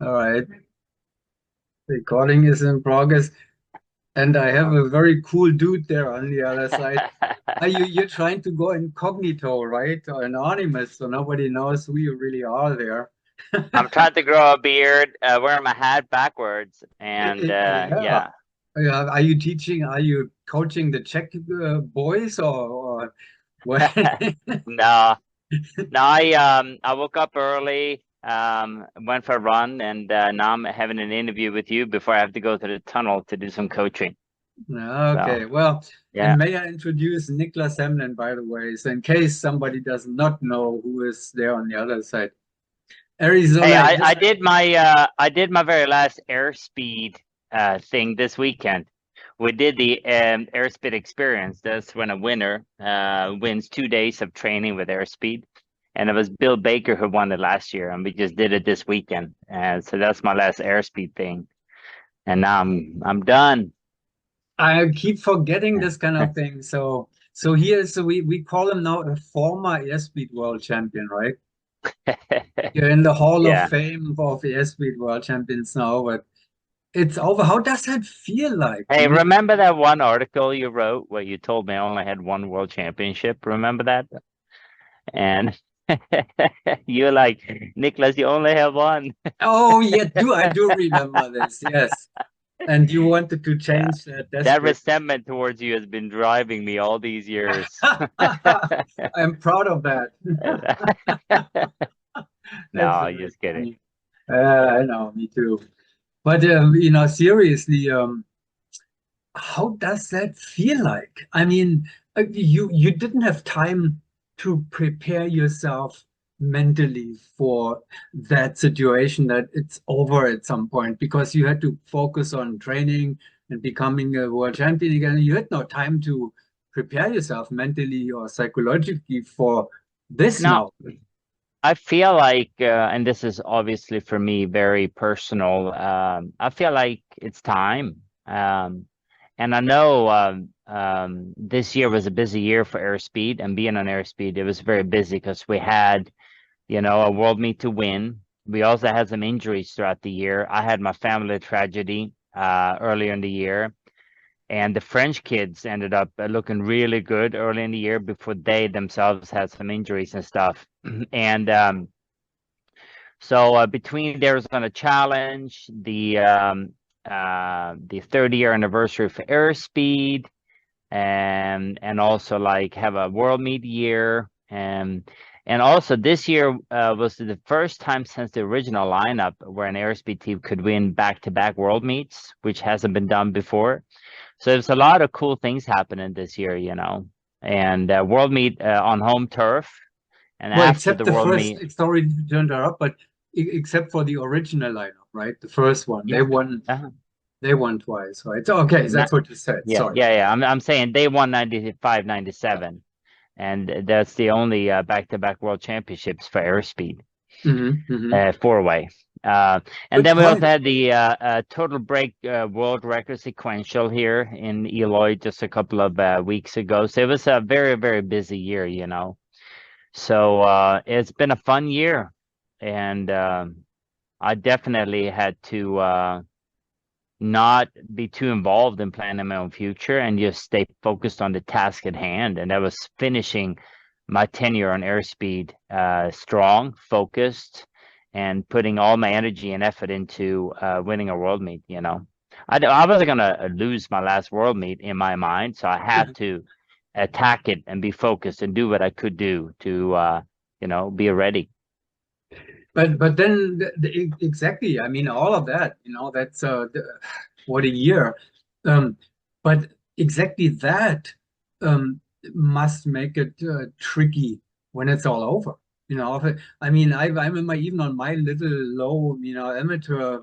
All right. Recording is in progress, and I have a very cool dude there on the other side. Are you're trying to go incognito, right? Or anonymous, so nobody knows who you really are there. I'm trying to grow a beard, wearing my hat backwards, and Yeah. yeah. Are you teaching? Are you coaching the Czech boys or what? No, no, I woke up early, went for a run, and now I'm having an interview with you before I have to go to the tunnel to do some coaching. So Okay, well, and yeah. may I introduce Niklas Hemlin, by the way, so in case somebody does not know who is there on the other side. Hey, Arizona, I did my very last airspeed thing this weekend. We did the airspeed experience. That's when a winner wins 2 days of training with airspeed. And it was Bill Baker who won it last year, and we just did it this weekend. And so that's my last airspeed thing. And now I'm done. I keep forgetting this kind of thing. So here, so we call him now a former airspeed world champion, right? You're in the Hall of Yeah. Fame of airspeed world champions now, but it's over. How does that feel like? I Hey, mean, remember that one article you wrote where you told me I only had one world championship? Remember that? And you're like, Niklas, you only have one. oh yeah, do I do remember this? Yes, and you wanted to Yeah. change that That desperately. resentment towards you has been driving me all these years. I'm proud of that. That's No, very just kidding. funny. I know, me too. But seriously, how does that feel like? I mean, you didn't have time to prepare yourself mentally for that situation that it's over at some point because you had to focus on training and becoming a world champion again. You had no time to prepare yourself mentally or psychologically for this No, now. I feel like, and this is obviously for me very personal. I feel like it's time. And I know this year was a busy year for airspeed, and being on airspeed, it was very busy because we had, a world meet to win. We also had some injuries throughout the year. I had my family tragedy earlier in the year, and the French kids ended up looking really good early in the year before they themselves had some injuries and stuff. And so between the Arizona Challenge, the 30-year anniversary for airspeed, and also like have a world meet year, and also this year was the first time since the original lineup where an airspeed team could win back-to-back world meets, which hasn't been done before. So there's a lot of cool things happening this year. And world meet on home turf, and Well, after except the the world first, meet, sorry to interrupt, but except for the original lineup, right? The first one, yeah. they won twice, right? So, okay, Not, that's what you said. yeah, Sorry. yeah, yeah. I'm saying they won 95, 97, and that's the only back-to-back world championships for airspeed, Hmm. four-way. Uh, and Good then we also point. had the total break world record sequential here in Eloy just a couple of weeks ago. So it was a very, very busy year. So it's been a fun year, and I definitely had to not be too involved in planning my own future and just stay focused on the task at hand. And that was finishing my tenure on airspeed strong, focused, and putting all my energy and effort into winning a world meet. I wasn't going to lose my last world meet in my mind, so I had to attack it and be focused and do what I could do to, be ready. But then exactly, I mean, all of that, that's what a year. Um, but exactly that must make it tricky when it's all over. I mean, I'm in even on my little low, amateur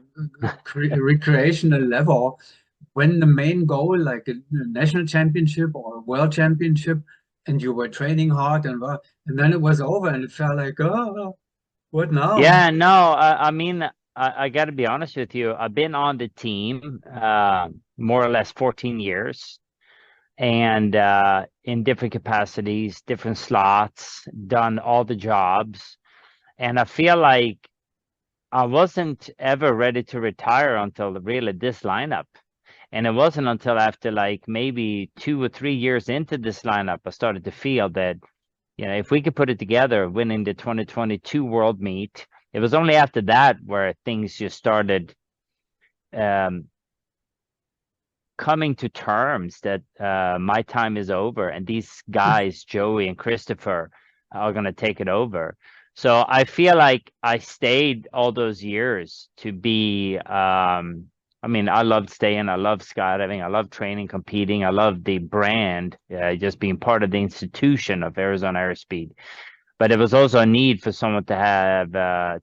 recreational level, when the main goal, like a national championship or a world championship, and you were training hard and then it was over and it felt like, oh, what now? Yeah, no, I mean, I got to be honest with you. I've been on the team more or less 14 years, and in different capacities, different slots, done all the jobs. And I feel like I wasn't ever ready to retire until really this lineup. And it wasn't until after like maybe 2 or 3 years into this lineup, I started to feel that, if we could put it together, winning the 2022 World Meet, it was only after that where things just started um, coming to terms that my time is over and these guys, Joey and Christopher, are going to take it over. So I feel like I stayed all those years to be, I mean, I loved staying. I love skydiving. I love training, competing. I love the brand, just being part of the institution of Arizona Airspeed. But it was also a need for someone to have,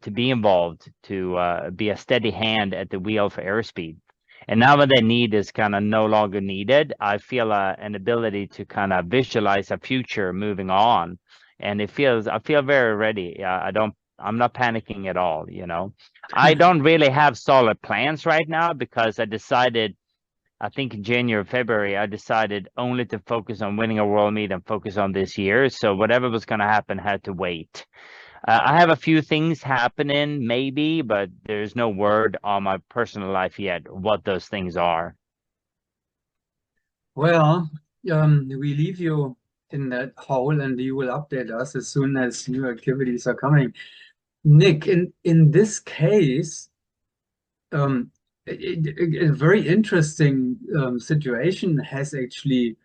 to be involved, to be a steady hand at the wheel for Airspeed. And now when that need is kind of no longer needed, I feel an ability to kind of visualize a future moving on. And I feel very ready. I'm not panicking at all, you know. I don't really have solid plans right now because I think in January, February, I decided only to focus on winning a world meet and focus on this year. So whatever was going to happen had to wait. I have a few things happening, maybe, but there's no word on my personal life yet what those things are. Well, we leave you in that hole and you will update us as soon as new activities are coming. Nick, in this case, um, a very interesting situation has actually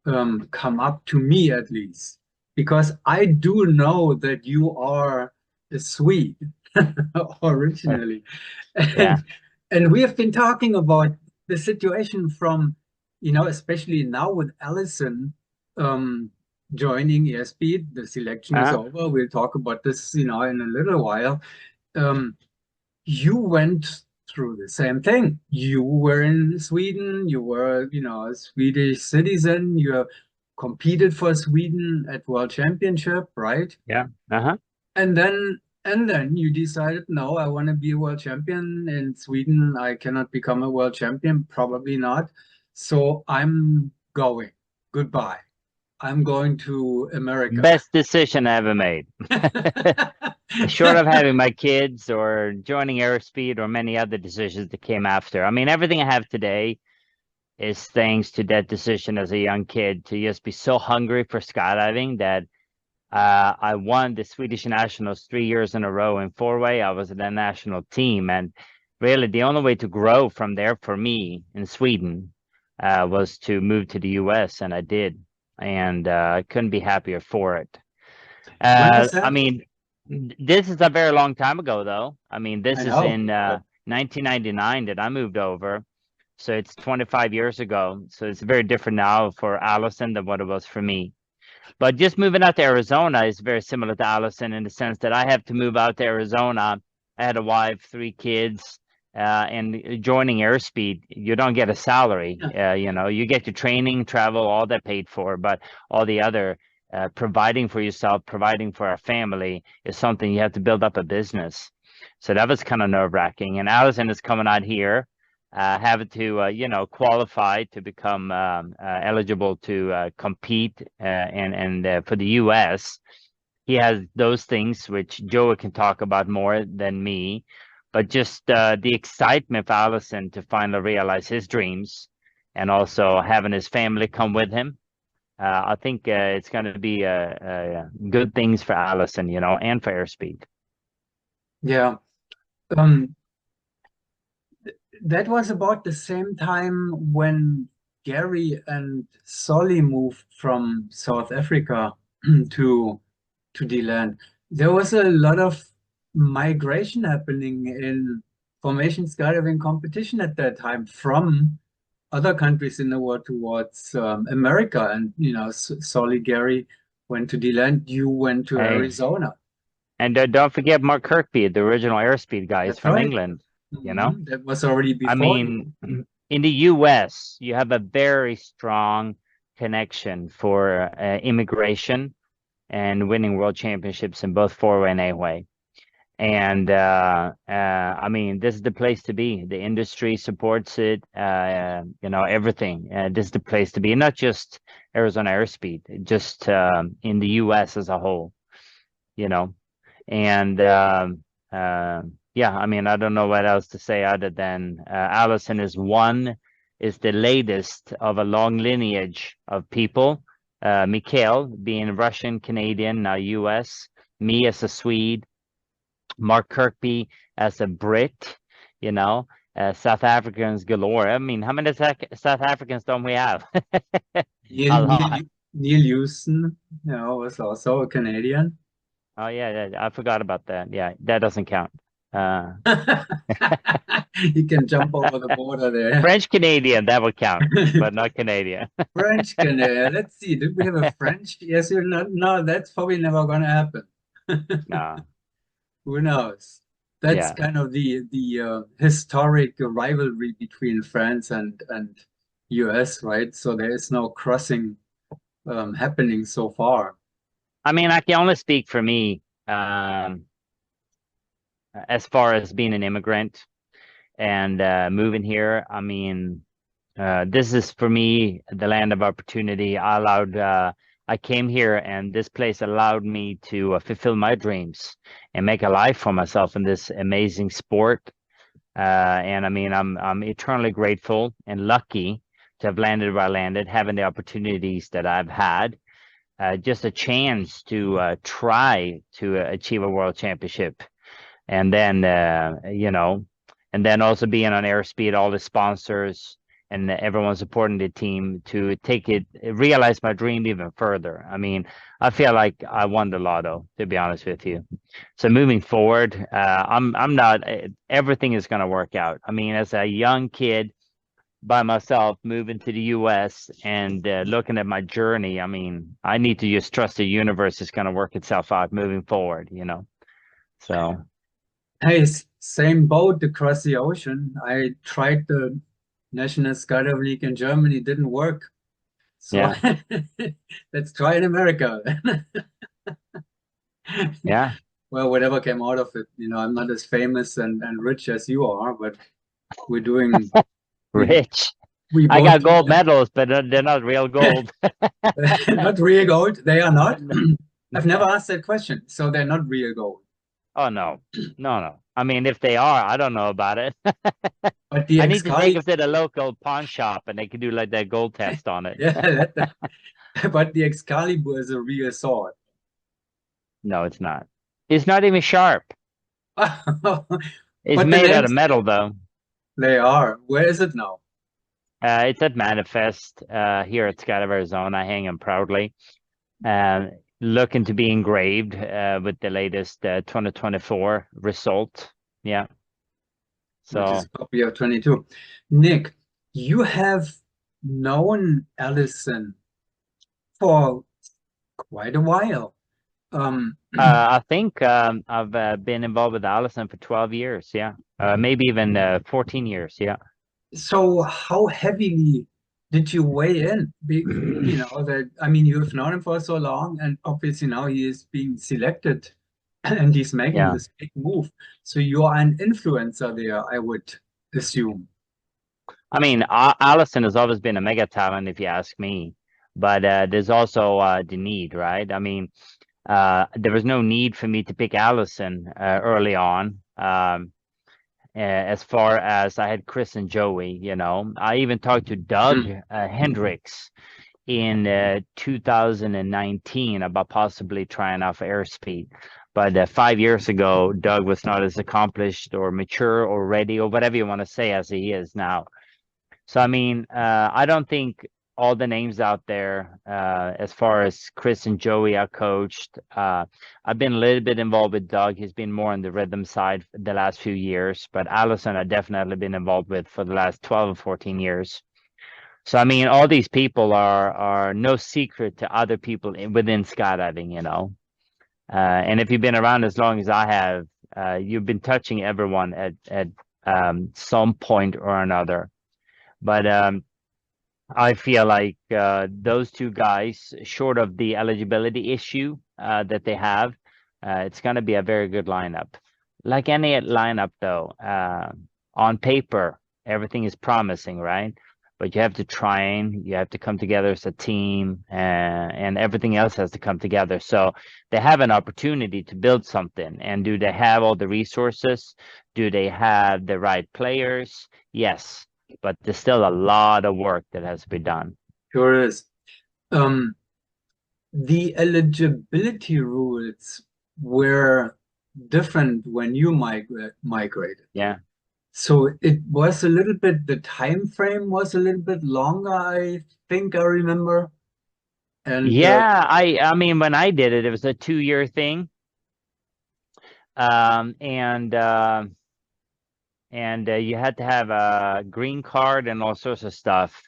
come up to me at least, because I do know that you are a Swede originally, Yeah. and we have been talking about the situation from, especially now with Allison joining Airspeed. The selection is Uh-huh. over. We'll talk about this, in a little while. Um, you went through the same thing. You were in Sweden, you were, a Swedish citizen, you competed for Sweden at World Championship, right? Yeah. Uh-huh. And then you decided, no, I want to be a world champion in Sweden. I cannot become a world champion, probably not. So I'm going. Goodbye. I'm going to America. Best decision I ever made. Short of having my kids or joining Airspeed or many other decisions that came after. I mean, everything I have today is thanks to that decision as a young kid to just be so hungry for skydiving that I won the Swedish nationals 3 years in a row in four-way. I was in the national team, and really the only way to grow from there for me in Sweden was to move to the US, and I did, and I couldn't be happier for it. When was I that? mean, this is a very long time ago, though. I mean, I this is know. in 1999 that I moved over. So it's 25 years ago. So it's very different now for Allison than what it was for me. But just moving out to Arizona is very similar to Allison in the sense that I have to move out to Arizona. I had a wife, three kids, and joining Airspeed, you don't get a salary. Yeah. You get your training, travel, all that paid for, but all the other providing for yourself, providing for our family is something you have to build up a business. So that was kind of nerve-wracking. And Allison is coming out here, having to qualify to become eligible to compete and for the U.S. He has those things which Joe can talk about more than me, but just the excitement for Allison to finally realize his dreams and also having his family come with him. I think it's going to be good things for Allison, and for Airspeed. Yeah. Um, that was about the same time when Gary and Solly moved from South Africa to the land. There was a lot of migration happening in formation skydiving competition at that time from other countries in the world towards America. And Solly, Gary went to the land. You went to Hey, Arizona. and don't forget Mark Kirkby, the original Airspeed guys That's from right. England. You know, That was already I before you. mean, in the US, you have a very strong connection for immigration and winning world championships in both four-way and eight-way. And I mean, this is the place to be. The industry supports it. Everything. This is the place to be, not just Arizona Airspeed, just in the U.S. as a whole. You know, and yeah, I mean, I don't know what else to say other than Allison is the latest of a long lineage of people. Mikhail being Russian, Canadian, now US, me as a Swede, Mark Kirkby as a Brit, you know, South Africans galore. I mean, how many South Africans don't we have? Neil, A Neil, lot. Neil Houston, was also a Canadian. Oh yeah, I forgot about that. Yeah, that doesn't count. Uh, He can jump over the border there. French Canadian, that would count, but not Canadian. French Canadian. Let's see. Did we have a French? Yes, you're not. No, that's probably never going to happen. No, Who knows? That's yeah. kind of the historic rivalry between France and US, right? So there is no crossing happening so far. I mean, I can only speak for me, as far as being an immigrant and moving here. I mean, this is for me the land of opportunity. I came here, and this place allowed me to fulfill my dreams and make a life for myself in this amazing sport. And I mean, I'm eternally grateful and lucky to have landed where I landed, having the opportunities that I've had. Just a chance to try to achieve a world championship, and then and then also being on airspeed, all the sponsors and everyone supporting the team to take it, realize my dream even further. I mean, I feel like I won the lotto, to be honest with you. So moving forward, I'm not. Everything is going to work out. I mean, as a young kid by myself moving to the US and looking at my journey, I mean, I need to just trust the universe is going to work itself out moving forward, you know. So, Hey, same boat across the ocean. I tried the National Skydive League in Germany, didn't work. So yeah. let's try in America. Yeah. Well, whatever came out of it, I'm not as famous and rich as you are, but we're doing we Rich. we I both got do gold medals, but they're not real gold. not real gold. They are not. No. I've never asked that question, so they're not real gold. Oh no. No, no. I mean, if they are, I don't know about it. But the I need to take Excalibur, them to the local pawn shop and they can do like that gold test on it. yeah, but the Excalibur is a real sword. No, it's not. It's not even sharp. It's But the made out of names, metal though. they are. Where is it now? It's at Manifest here at Skydive Arizona. I hang them proudly. Uh, Looking to be engraved with the latest 2024 result. Yeah. Which is So a copy of 22. Nick, you have known Allison for quite a while. Um, I think I've been involved with Allison for 12 years. Yeah. Maybe even 14 years. Yeah. so how heavily did you weigh in? That I mean, you've known him for so long, and obviously now he is being selected and he's making Yeah. this big move. So you are an influencer there, I would assume. I mean, Allison has always been a mega talent, if you ask me. But there's also the need, right? I mean, there was no need for me to pick Allison early on. As far as I had Chris and Joey, you know, I even talked to Doug Mm. Hendricks in 2019 about possibly trying out for airspeed. But 5 years ago, Doug was not as accomplished or mature or ready or whatever you want to say as he is now. So I mean, I don't think all the names out there, as far as Chris and Joey are coached. I've been a little bit involved with Doug. He's been more on the rhythm side the last few years, but Allison I've definitely been involved with for the last 12 or 14 years. So I mean, all these people are no secret to other people within skydiving, you know. And if you've been around as long as I have, you've been touching everyone at some point or another. But I feel like those two guys, short of the eligibility issue that they have, it's going to be a very good lineup. Like any lineup, though, on paper, everything is promising, right? but you have to train, you have to come together as a team, and everything else has to come together. So they have an opportunity to build something. And do they have all the resources? Do they have the right players? Yes, but there's still a lot of work that has to be done. Sure is. Um, the eligibility rules were different when you migrated. Yeah. So it was a little bit, the time frame was a little bit longer, I think I remember. And Yeah, I mean when I did it, it was a 2-year thing. Um, and uh, and you had to have a green card and all sorts of stuff.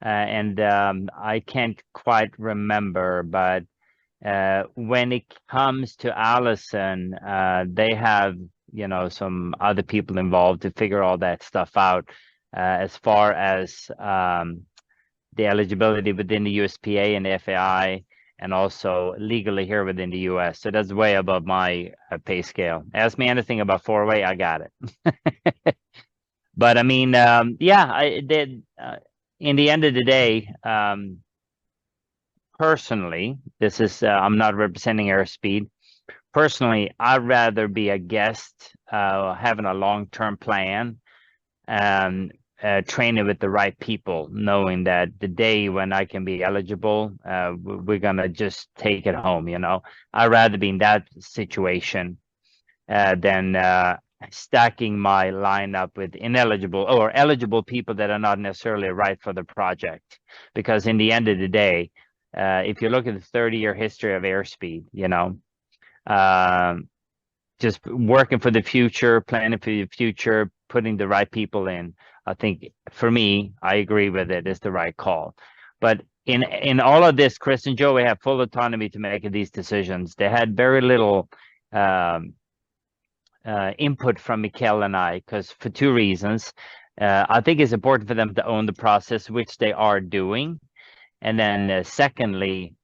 And I can't quite remember, but when it comes to Allison, they have, some other people involved to figure all that stuff out, as far as the eligibility within the USPA and the FAI, and also legally here within the US. So that's way above my pay scale. Ask me anything about four-way, I got it. But I mean, yeah, I did. In the end of the day, personally, this is I'm not representing airspeed. Personally, I'd rather be a guest, having a long-term plan, and training with the right people, knowing that the day when I can be eligible, we're gonna just take it home. I'd rather be in that situation than stacking my lineup with ineligible or eligible people that are not necessarily right for the project. Because in the end of the day, if you look at the 30-year history of airspeed, um, just working for the future, planning for the future, putting the right people in, I think for me, I agree with it. It's the right call. But in all of this, Chris and Joey have full autonomy to make these decisions. They had very little um, input from Mikkel and I, because for two reasons. I think it's important for them to own the process, which they are doing. And then secondly,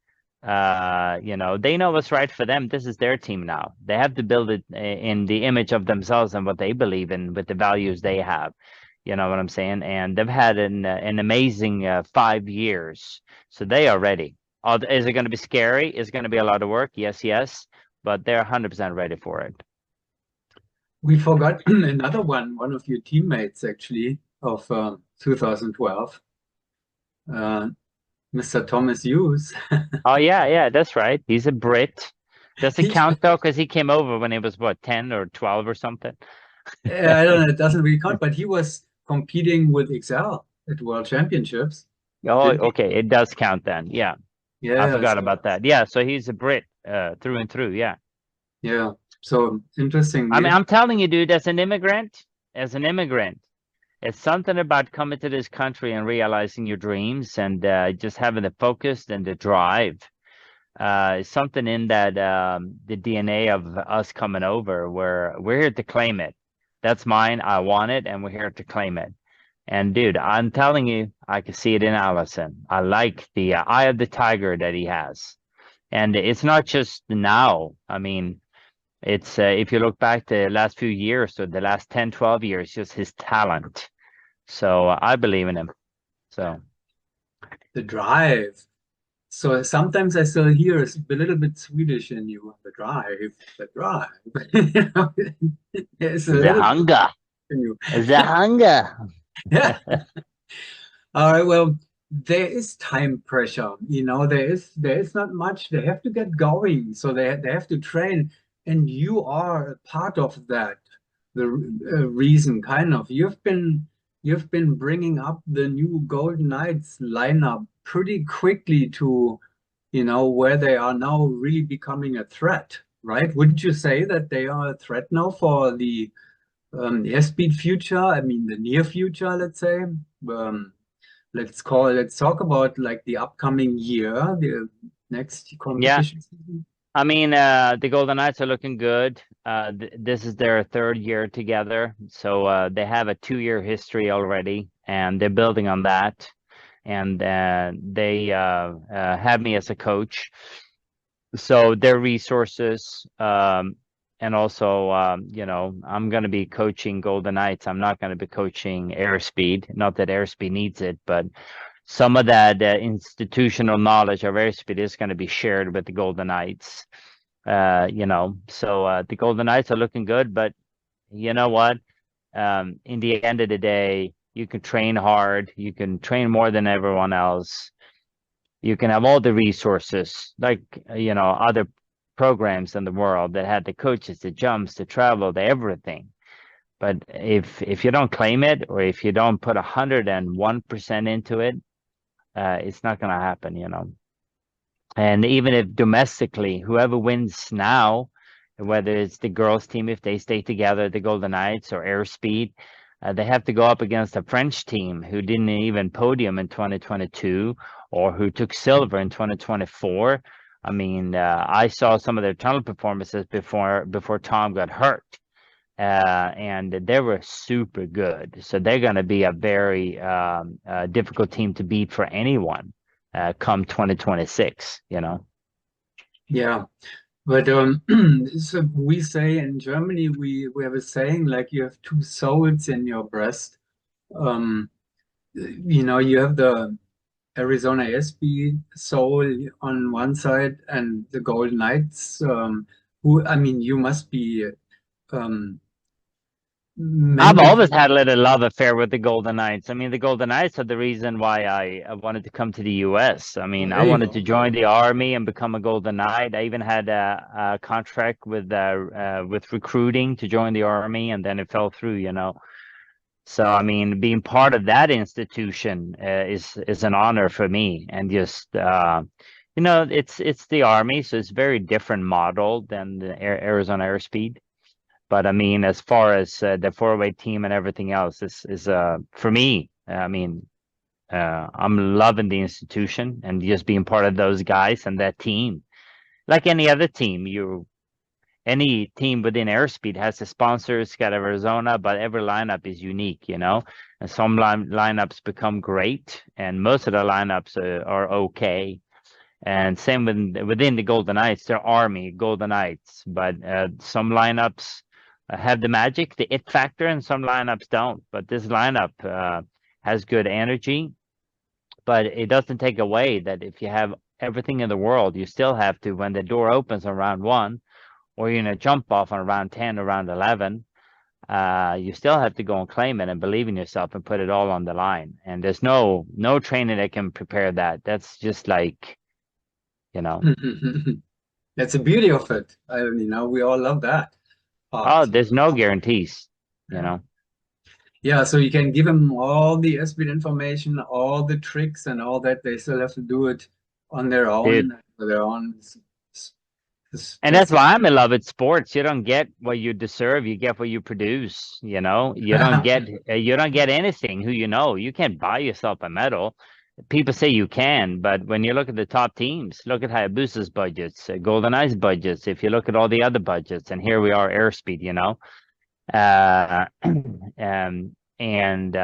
they know what's right for them. This is their team now. They have to build it in the image of themselves and what they believe in with the values they have. You know what I'm saying? And they've had an amazing 5 years. So they are ready. Is it going to be scary? Is it going to be a lot of work? Yes, yes. But they're 100% ready for it. we forgot another one of your teammates actually of 2012, uh, Mr. Thomas Hughes. Oh yeah, yeah, that's right. He's a Brit. Does it He, count though? Because he came over when he was what, 10 or 12 or something? I don't know, it doesn't really count, but he was competing with Excel at World Championships, Oh, didn't he? okay. It does count then. Yeah, I Yeah, forgot so about that. Yeah, so he's a Brit through and through. Yeah. yeah, so I mean, interestingly, I'm telling you, dude, as an immigrant, it's something about coming to this country and realizing your dreams and just having the focus and the drive. Something in that the DNA of us coming over where we're here to claim it. That's mine. I want it, and we're here to claim it. And dude, I'm telling you, I can see it in Allison. I like the eye of the tiger that he has. And it's not just now. I mean, it's if you look back the last few years or the last 10, 12 years, just his talent. So I believe in him. So the drive. So sometimes I still hear a little bit Swedish in you, the drive, the drive. You know, there's a the little bit hunger, in you. the hunger. Yeah. All right. Well, there is time pressure. There is not much. They have to get going, so they have to train, and you are a part of that. The reason, kind of, you've been bringing up the new Golden Knights lineup pretty quickly to, where they are now really becoming a threat, right? Wouldn't you say that they are a threat now for the airspeed future? I mean, the near future, let's say. Um, let's talk about like the upcoming year, the next Yeah. competition season. I mean, the Golden Knights are looking good. This is their third year together, so they have a 2-year history already, and they're building on that. And they have me as a coach, so their resources. and also, I'm going to be coaching Golden Knights. I'm not going to be coaching Airspeed. Not that Airspeed needs it, but some of that institutional knowledge of Airspeed is going to be shared with the Golden Knights. So the Golden Knights are looking good, but you know what? In the end of the day, you can train hard, you can train more than everyone else, you can have all the resources, like other programs in the world that had the coaches, the jumps, the travel, the everything. But if you don't claim it, or if you don't put 101% into it, it's not going to happen. And even if domestically, whoever wins now, whether it's the girls' team, if they stay together, the Golden Knights or Airspeed, they have to go up against a French team who didn't even podium in 2022 or who took silver in 2024. I mean, I saw some of their tunnel performances before Tom got hurt, and they were super good. So they're going to be a very difficult team to beat for anyone come 2026. Yeah. But so we say in Germany, we have a saying like you have two souls in your breast. Um, you have the Arizona SB soul on one side and the Golden Knights, who, I mean, you must be um, I've always mentally. had a little love affair with the Golden Knights. I mean, the Golden Knights are the reason why I wanted to come to the US. I Oh, mean, I there you wanted to go. join the army and become a Golden Knight. I even had a contract with recruiting to join the army, and then it fell through. So, I mean, being part of that institution is an honor for me, and just it's the army, so it's very different model than the Arizona Airspeed. But I mean, as far as the four-way team and everything else is for me. I mean, I'm loving the institution and just being part of those guys and that team. Like any other team, any team within Airspeed has a sponsor. It's got Arizona, but every lineup is unique. And some lineups become great, and most of the lineups are okay. And same within the Golden Knights, they're Army Golden Knights, but some lineups have the magic, the it factor, and some lineups don't. But this lineup has good energy, but it doesn't take away that if you have everything in the world, you still have to, when the door opens on round one, or you're in a jump off on round 10 or round 11, you still have to go and claim it and believe in yourself and put it all on the line. And there's no training that can prepare that. That's just like, you know. That's the beauty of it. We all love that Oh, part. there's no guarantees, you Yeah. know. Yeah, so you can give them all the SBIT information, all the tricks and all that. They still have to do it on their Dude. own, for their own. And that's That's why I'm in love with sports. You don't get what you deserve, you get what you produce. You don't get anything who you know. You can't buy yourself a medal. People say you can, but when you look at the top teams, look at Hayabusa's budgets, Golden Eye's budgets, if you look at all the other budgets, and here we are, Airspeed. And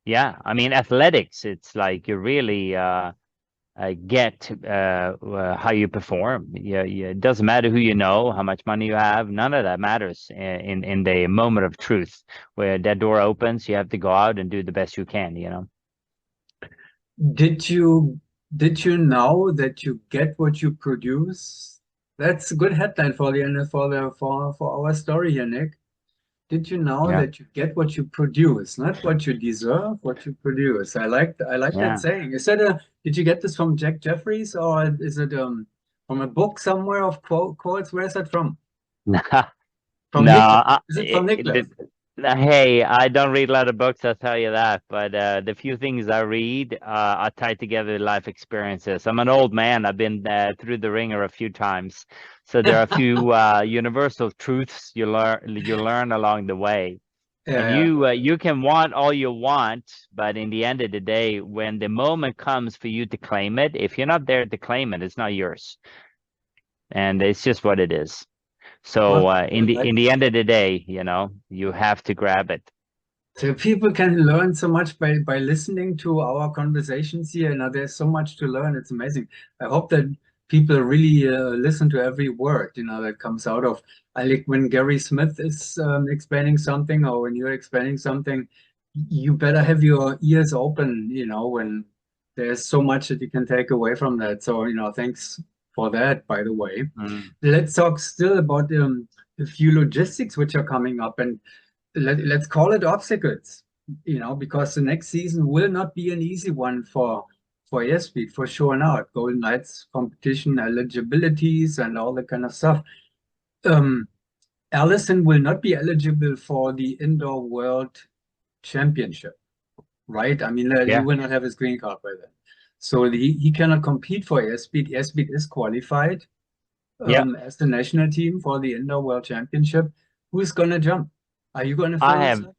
yeah, I mean, athletics, it's like you really get how you perform. Yeah, yeah, it doesn't matter who you know, how much money you have. None of that matters in the moment of truth, where that door opens. You have to go out and do the best you can. Did you know that you get what you produce? That's a good headline for for our story here, Nick. Did you know Yeah, that you get what you produce, not what you deserve, what you produce? I like that yeah. saying. Did you get this from Jack Jeffries or is it from a book somewhere of quotes? Where is that from? From No, Niklas. Is it from Niklas? hey, I don't read a lot of books, I'll tell you that. But the few things I read are tied together with life experiences. I'm an old man. I've been through the ringer a few times, so there are a few universal truths you learn along the way. And Yeah, you can want all you want, but in the end of the day, when the moment comes for you to claim it, if you're not there to claim it, it's not yours, and it's just what it is. So well, in the end of the day, you have to grab it. so people can learn so much by listening to our conversations here. Now, there's so much to learn. It's amazing. I hope that people really listen to every word, that comes out of. I like when Gary Smith is explaining something, or when you're explaining something, you better have your ears open, when there's so much that you can take away from that. So, thanks for that, by the way. Mm. Let's talk still about a few logistics which are coming up, and let's call it obstacles, because the next season will not be an easy one for airspeed, for sure not. Golden Knights competition eligibilities and all that kind of stuff. Um, Allison will not be eligible for the Indoor World Championship, right? I mean, he Yeah. will not have his green card by then. So he cannot compete for airspeed. Airspeed is qualified Yeah. as the national team for the Indoor World Championship. Who's going to jump? Are you going to I fill the have slot?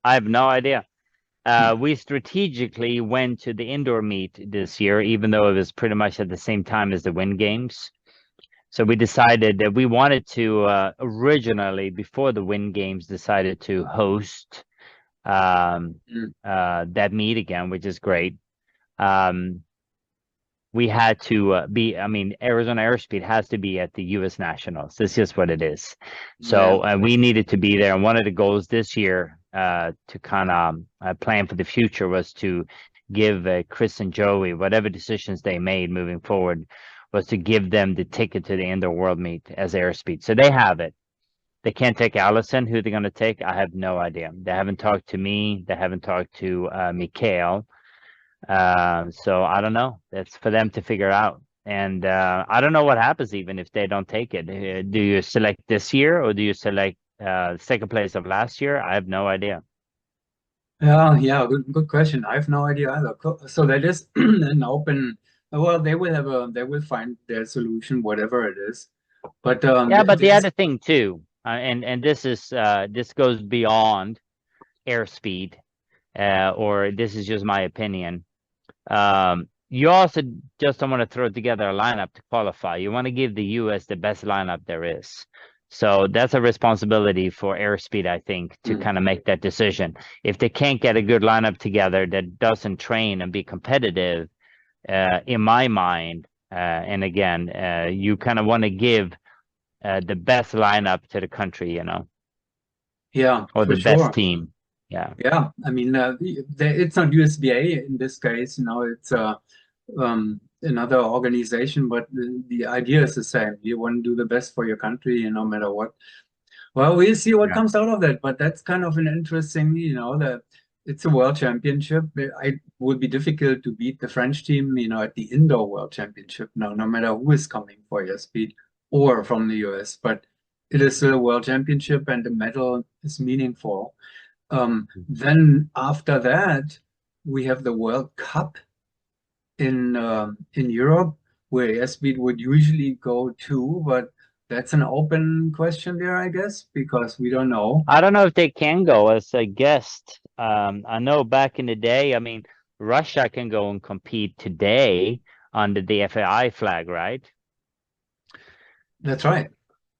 I have no idea. Hmm. We strategically went to the indoor meet this year, even though it was pretty much at the same time as the Win Games. So we decided that we wanted to originally, before the Win Games, decided to host Hmm. that meet again, which is great. Um, we had to I mean, Arizona Airspeed has to be at the U.S. Nationals. That's just what it is. Yeah. So we needed to be there. And one of the goals this year to kind of plan for the future was to give Chris and Joey, whatever decisions they made moving forward, was to give them the ticket to the indoor world meet as Airspeed. So they have it. They can't take Allison. Who they're going to take, I have no idea. They haven't talked to me. They haven't talked to Mikhail. So I don't know. That's for them to figure out. And I don't know what happens even if they don't take it. Do you select this year or do you select second place of last year? I have no idea. Yeah, good question. I have no idea either. So that is an open. Well, they will find their solution, whatever it is. But Yeah, but the there's other thing too, and this goes beyond airspeed, or this is just my opinion. You also just don't want to throw together a lineup to qualify. You want to give the US the best lineup there is. So that's a responsibility for Airspeed, I think, to mm, kind of make that decision. If they can't get a good lineup together that doesn't train and be competitive, in my mind, and again, you kind of want to give the best lineup to the country, yeah, or for the best sure. team. Yeah. Yeah, I mean, it's not USBA in this case. It's another organization, but the idea is the same. You want to do the best for your country, no matter what. Well, we'll see what Yeah. comes out of that, but that's kind of an interesting, that it's a world championship. It would be difficult to beat the French team, at the indoor world championship now, no matter who is coming for your speed or from the US. But it is still a world championship, and the medal is meaningful. Then after that, we have the World Cup in Europe, where airspeed would usually go to, but that's an open question there, I guess, because we don't know. I don't know if they can go as a guest. I know back in the day, I mean, Russia can go and compete today under the FAI flag, right? That's right. I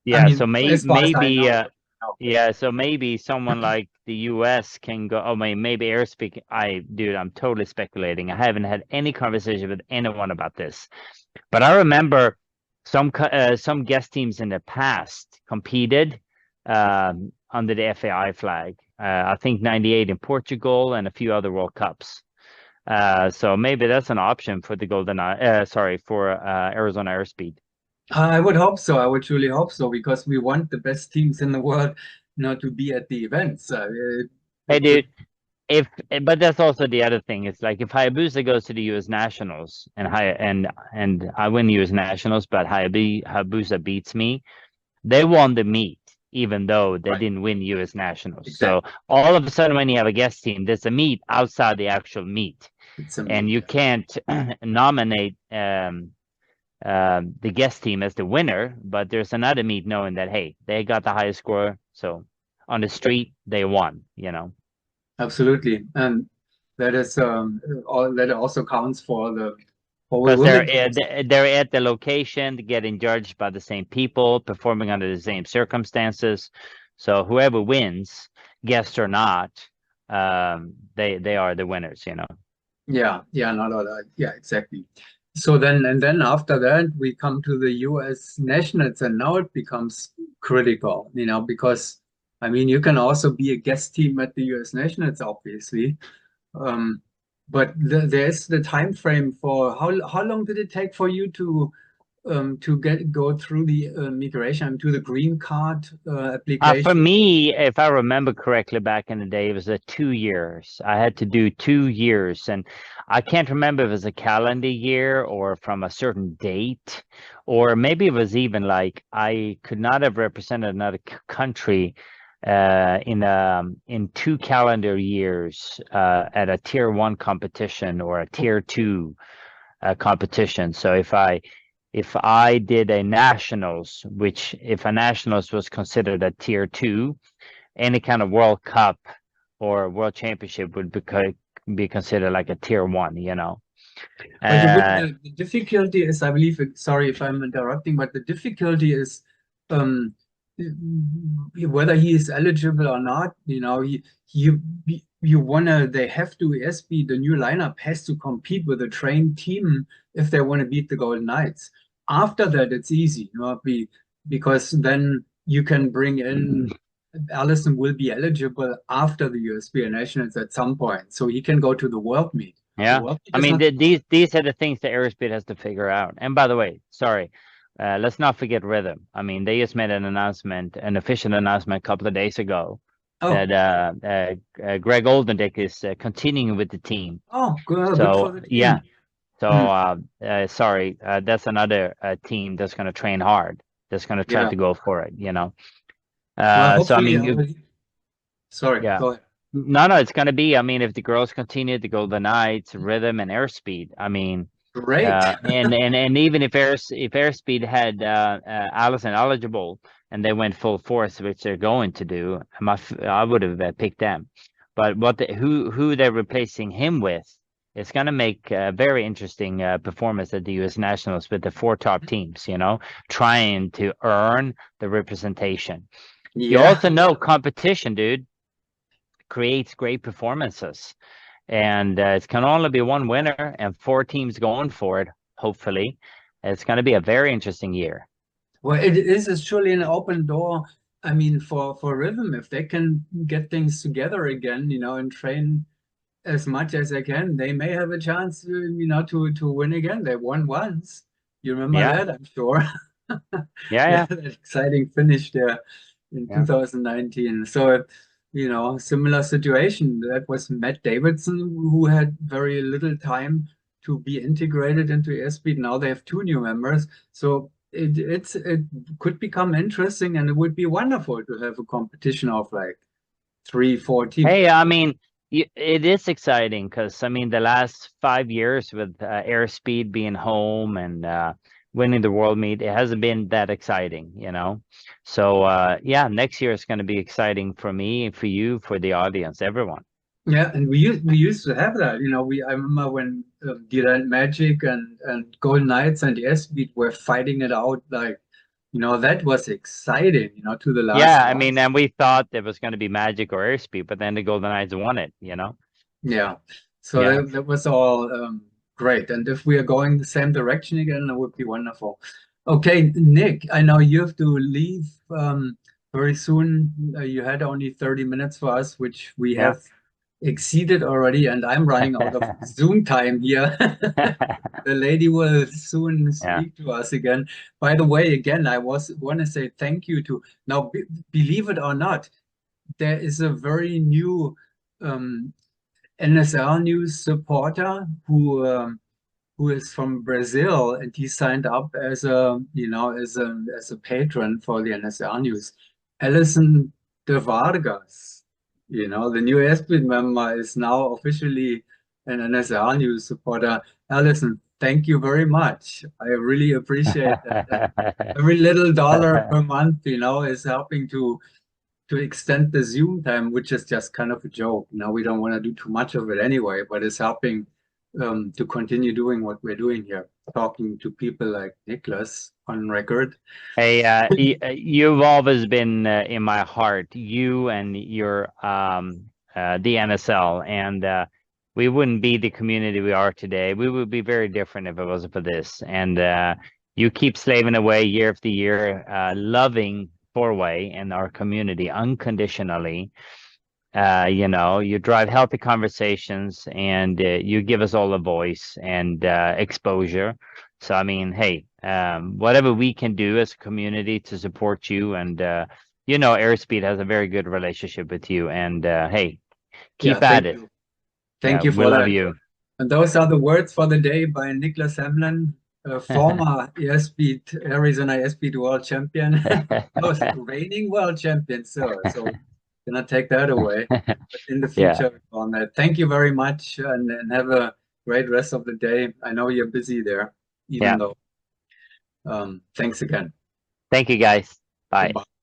Yeah, mean, so as far as I maybe know. No. yeah, so maybe someone like the US can go. Oh, maybe airspeed. Dude, I'm totally speculating. I haven't had any conversation with anyone about this. But I remember some guest teams in the past competed under the FAI flag. I think '98 in Portugal and a few other World Cups. So maybe that's an option for the sorry, for Arizona Airspeed. I would hope so. I would truly hope so, because we want the best teams in the world, to be at the events. Hey, It would, dude, if but that's also the other thing. It's like if Hayabusa goes to the U.S. Nationals and I win the U.S. Nationals, but Hayabusa beats me, they won the meet, even though they right, didn't win U.S. Nationals. So exactly. all of a sudden, when you have a guest team, there's a meet outside the actual meet, It's a and meet, you yeah. can't nominate the guest team as the winner. But there's another meet knowing that hey, they got the highest score, so on the street they won. Absolutely. And that is all that also counts for the whole Because women they're teams. they're at the location, getting judged by the same people, performing under the same circumstances. So whoever wins, guest or not, they are the winners. Yeah, yeah, not all that. Yeah, exactly. So then after that, we come to the US nationals, and now it becomes critical, because I mean, you can also be a guest team at the US nationals, obviously. Um, but there's the time frame for how long did it take for you to go through the migration to the green card For application? me, if I remember correctly, back in the day, it was 2 years. I had to do 2 years, and I can't remember if it was a calendar year or from a certain date, or maybe it was even like I could not have represented another country in 2 calendar years at a tier one competition or a tier two competition. So if I did a nationals, which if a nationals was considered a tier two, any kind of World Cup or World Championship would be considered like a tier one, you know. But Uh, the difficulty is, I believe, sorry if I'm interrupting, but the difficulty is um, whether he is eligible or not. He, you wanna, they have to, SB, the new lineup has to compete with a trained team if they want to beat the Golden Knights. After that, it's easy, because then you can bring in. Allison will be eligible after the USBA Nationals at some point, so he can go to the World Meet. The yeah, World Meet I is mean not too far. these are the things that Airspeed has to figure out. And by the way, sorry, let's not forget rhythm. I mean, they just made an announcement, an official announcement a couple of days ago Oh, that Greg Oldendick is continuing with the team. oh, good for So the yeah, team. so Hmm. sorry, that's another team that's going to train hard, that's going to try Yeah. to go for it, you know. Well, So I hopefully, mean, sorry, yeah. go ahead. No, it's going to be. I mean, if the girls continue to go the nights, rhythm and airspeed. I mean, Great. and even if airspeed had Allison eligible and they went full force, which they're going to do, I would have picked them. But who they're replacing him with is going to make a very interesting performance at the U.S. Nationals with the four top teams. You know, trying to earn the representation. You Yeah. also know competition, dude, creates great performances. And it can only be one winner and four teams going for it, hopefully. It's going to be a very interesting year. Well, it is surely an open door. I mean, for Rhythm, if they can get things together again, and train as much as they can, they may have a chance, to win again. They won once. You remember Yeah, that, I'm sure. yeah, yeah, That exciting finish there in yeah. 2019. So, similar situation. That was Matt Davidson, who had very little time to be integrated into airspeed. Now they have two new members. So it could become interesting, and it would be wonderful to have a competition of like 3, 4 teams. Hey, I mean, it is exciting because I mean, the last 5 years with airspeed being home and winning the world meet, it hasn't been that exciting, you know. So yeah, next year is going to be exciting for me, for you, for the audience, everyone. Yeah, and we used to have that. I remember when Direct Magic and Golden Knights and Airspeed were fighting it out. Like, that was exciting. To the Yeah, last I mean, rounds. and we thought there was going to be Magic or Airspeed, but then the Golden Knights won it, you know? Yeah, so Yeah. that was all great. And if we are going the same direction again, that would be wonderful. Okay, Nick, I know you have to leave very soon. You had only 30 minutes for us, which we Yeah. have exceeded already, and I'm running out of Zoom time here. The lady will soon Yeah. speak to us again. By the way, again, I want to say thank you to now, believe it or not, there is a very new um, NSL News supporter who is from Brazil, and he signed up as a patron for the NSL News. Alison de Vargas, the new ESPN member, is now officially an NSL News supporter. Alison, thank you very much. I really appreciate that. And every little dollar per month, is helping to extend the Zoom time, which is just kind of a joke. Now we don't want to do too much of it anyway, but it's helping to continue doing what we're doing here, talking to people like Niklas on record. Hey, you've always been in my heart, you and your the NSL, and we wouldn't be the community we are today. We would be very different if it wasn't for this. And you keep slaving away year after year, loving Four-Way and our community unconditionally. You drive healthy conversations, and you give us all a voice and exposure. So, I mean, hey, whatever we can do as a community to support you, and Airspeed has a very good relationship with you, and hey, Yeah, keep at thank it. you. Yeah, Thank you we for love that. you. And those are the words for the day by Niklas Hemlin, former airspeed Arizona airspeed world champion, most reigning world champion. So gonna take that away. But in the Yeah, future on that. Thank you very much, and have a great rest of the day. I know you're busy there, even yeah. though. Thanks again. Thank you, guys. Bye. Goodbye.